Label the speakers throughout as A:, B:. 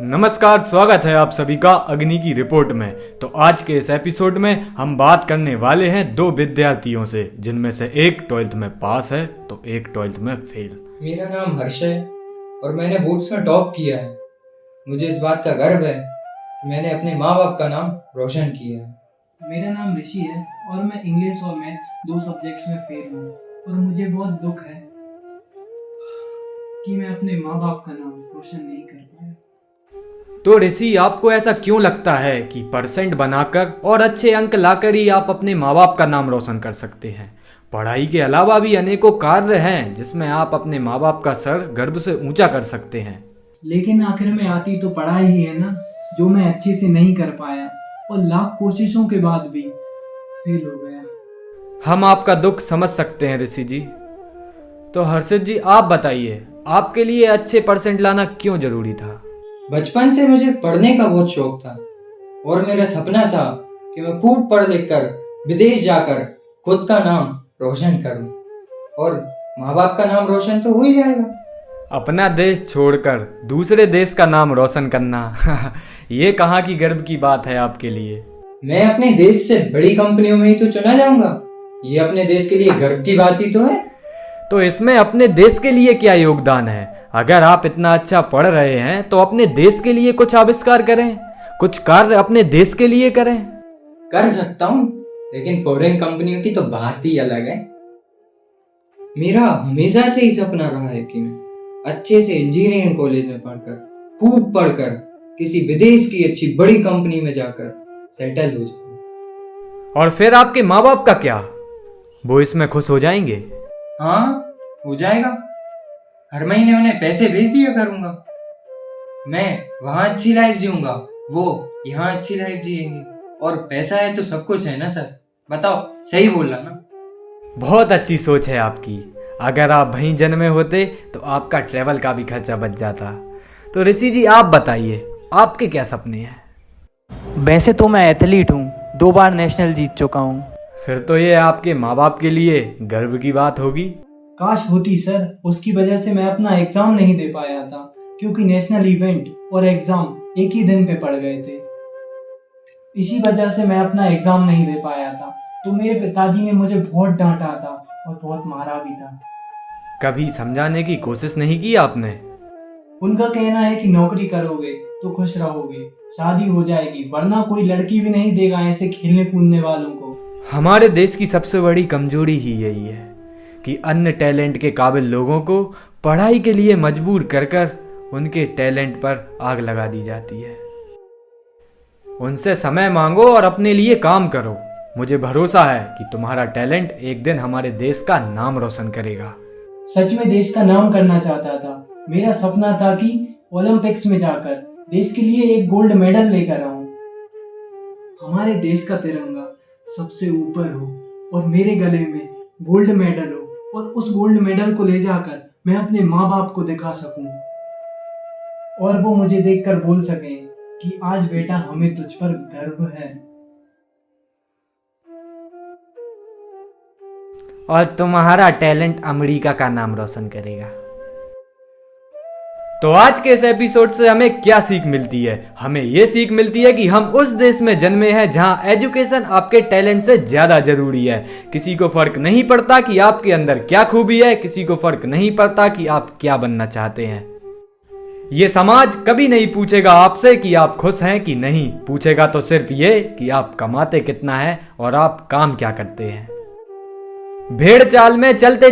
A: नमस्कार, स्वागत है आप सभी का अग्नि की रिपोर्ट में। तो आज के इस एपिसोड में हम बात करने वाले हैं दो विद्यार्थियों से, जिनमें से एक 12th में पास है तो एक 12th में फेल।
B: मेरा नाम हर्ष है और मैंने बोर्ड्स में टॉप किया है। मुझे इस बात का गर्व है कि मैंने अपने माँ बाप का नाम रोशन किया है।
C: मेरा नाम ऋषि है और मैं इंग्लिश और मैथ्स दो सब्जेक्ट्स में फेल हूँ और मुझे बहुत दुख है कि मैं अपने माँ बाप का नाम रोशन नहीं कर पाया।
A: तो ऋषि, आपको ऐसा क्यों लगता है कि परसेंट बनाकर और अच्छे अंक लाकर ही आप अपने माँ बाप का नाम रोशन कर सकते हैं? पढ़ाई के अलावा भी अनेकों कार्य हैं जिसमें आप अपने माँ बाप का सर गर्व से ऊंचा कर सकते हैं।
C: लेकिन आखिर में आती तो पढ़ाई ही है ना, जो मैं अच्छे से नहीं कर पाया और लाख कोशिशों के बाद भी फेल हो गया।
A: हम आपका दुख समझ सकते हैं ऋषि जी। तो हर्षित जी, आप बताइए, आपके लिए अच्छे परसेंट लाना क्यों जरूरी था?
B: बचपन से मुझे पढ़ने का बहुत शौक था और मेरा सपना था कि मैं खूब पढ़ लिख कर विदेश जाकर खुद का नाम रोशन करूं और माँ बाप का नाम रोशन तो हो ही जाएगा।
A: अपना देश छोड़कर दूसरे देश का नाम रोशन करना ये कहाँ की गर्व की बात है आपके लिए?
B: मैं अपने देश से बड़ी कंपनियों में ही तो चुना जाऊंगा। ये अपने देश के लिए गर्व की बात ही तो है।
A: तो इसमें अपने देश के लिए क्या योगदान है? अगर आप इतना अच्छा पढ़ रहे हैं तो अपने देश के लिए कुछ आविष्कार करें, कुछ कार्य अपने देश के लिए करें।
B: कर सकता हूँ, लेकिन फॉरेन कंपनियों की तो बात ही अलग है। मेरा हमेशा से ही सपना रहा है कि मैं अच्छे से इंजीनियरिंग कॉलेज में पढ़कर, खूब पढ़कर किसी विदेश की अच्छी बड़ी कंपनी में जाकर सेटल हो जाऊं।
A: और फिर आपके माँ बाप का क्या? वो इसमें खुश हो जाएंगे?
B: हाँ, हो जाएगा। हर महीने उन्हें पैसे भेज दिया करूंगा। मैं वहां अच्छी लाइफ जीऊंगा, वो यहाँ अच्छी लाइफ जिएंगे। और पैसा है तो सब कुछ है ना सर, बताओ सही बोला ना?
A: बहुत अच्छी सोच है आपकी। अगर आप वहीं जन्मे होते तो आपका ट्रेवल का भी खर्चा बच जाता। तो ऋषि जी, आप बताइए, आपके क्या सपने हैं?
D: वैसे तो मैं एथलीट हूँ, 2 बार नेशनल जीत चुका हूँ।
A: फिर तो ये आपके माँ बाप के लिए गर्व की बात होगी।
C: काश होती सर, उसकी वजह से मैं अपना एग्जाम नहीं दे पाया था क्योंकि नेशनल इवेंट और एग्जाम एक ही दिन पे पड़ गए थे। इसी वजह से मैं अपना एग्जाम नहीं दे पाया था। तो मेरे पिताजी ने मुझे बहुत डांटा था और बहुत मारा भी था।
A: कभी समझाने की कोशिश नहीं की आपने?
C: उनका कहना है कि नौकरी करोगे तो खुश रहोगे, शादी हो जाएगी, वरना कोई लड़की भी नहीं देगा ऐसे खेलने कूदने वालों को।
A: हमारे देश की सबसे बड़ी कमजोरी ही यही है कि अन्य टैलेंट के काबिल लोगों को पढ़ाई के लिए मजबूर कर कर उनके टैलेंट पर आग लगा दी जाती है। उनसे समय मांगो और अपने लिए काम करो। मुझे भरोसा है कि तुम्हारा टैलेंट एक दिन हमारे देश का नाम रोशन करेगा।
C: सच में देश का नाम करना चाहता था। मेरा सपना था कि ओलंपिक्स में जाकर देश के लिए एक गोल्ड मेडल लेकर आऊं। हमारे देश का तिरंगा सबसे ऊपर हो और मेरे गले में गोल्ड मेडल हो और उस गोल्ड मेडल को ले जाकर मैं अपने माँ बाप को दिखा सकूं और वो मुझे देखकर बोल सकें कि आज बेटा हमें तुझ पर गर्व है।
A: और तुम्हारा टैलेंट अमेरिका का नाम रोशन करेगा। तो आज के इस एपिसोड से हमें क्या सीख मिलती है? हमें यह सीख मिलती है कि हम उस देश में जन्मे हैं जहां एजुकेशन आपके टैलेंट से ज्यादा जरूरी है। किसी को फर्क नहीं पड़ता कि आपके अंदर क्या खूबी है, किसी को फर्क नहीं पड़ता कि आप क्या बनना चाहते हैं। ये समाज कभी नहीं पूछेगा आपसे कि आप खुश हैं कि नहीं, पूछेगा तो सिर्फ ये कि आप कमाते कितना है और आप काम क्या करते हैं। भेड़ चाल में चलते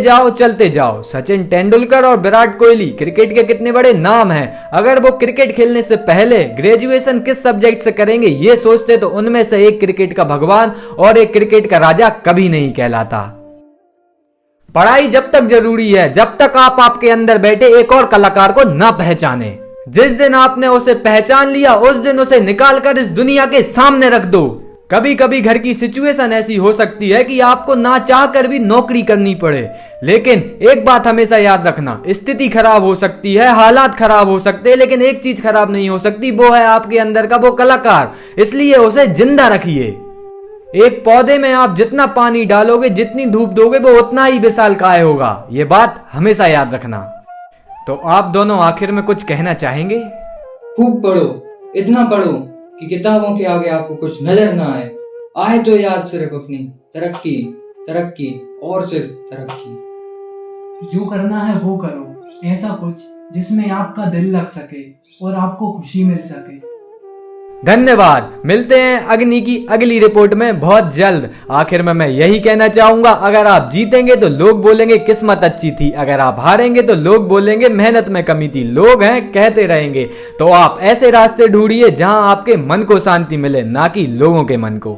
A: जाओ। सचिन तेंदुलकर और विराट कोहली क्रिकेट के कितने बड़े नाम हैं। अगर वो क्रिकेट खेलने से पहले ग्रेजुएशन किस सब्जेक्ट से करेंगे ये सोचते तो उनमें से एक क्रिकेट का भगवान और एक क्रिकेट का राजा कभी नहीं कहलाता। पढ़ाई जब तक जरूरी है जब तक आप आपके अंदर बैठे एक और कलाकार को ना पहचाने। जिस दिन आपने उसे पहचान लिया उस दिन उसे निकालकर इस दुनिया के सामने रख दो। कभी कभी घर की सिचुएशन ऐसी हो सकती है कि आपको ना चाह कर भी नौकरी करनी पड़े, लेकिन एक बात हमेशा याद रखना, स्थिति खराब हो सकती है, हालात खराब हो सकते हैं, लेकिन एक चीज खराब नहीं हो सकती, वो है आपके अंदर का वो कलाकार। इसलिए उसे जिंदा रखिए। एक पौधे में आप जितना पानी डालोगे, जितनी धूप दोगे, वो उतना ही विशालकाय होगा। ये बात हमेशा याद रखना। तो आप दोनों आखिर में कुछ कहना चाहेंगे?
B: खूब पढ़ो, इतना पढ़ो कि किताबों के आगे आपको कुछ नजर ना आए। आए तो याद सिर्फ अपनी तरक्की, तरक्की और सिर्फ तरक्की।
C: जो करना है वो करो, ऐसा कुछ जिसमें आपका दिल लग सके और आपको खुशी मिल सके।
A: धन्यवाद। मिलते हैं अग्नि की अगली रिपोर्ट में बहुत जल्द। आखिर में मैं यही कहना चाहूंगा, अगर आप जीतेंगे तो लोग बोलेंगे किस्मत अच्छी थी, अगर आप हारेंगे तो लोग बोलेंगे मेहनत में कमी थी। लोग हैं कहते रहेंगे। तो आप ऐसे रास्ते ढूंढिए जहां आपके मन को शांति मिले, ना कि लोगों के मन को।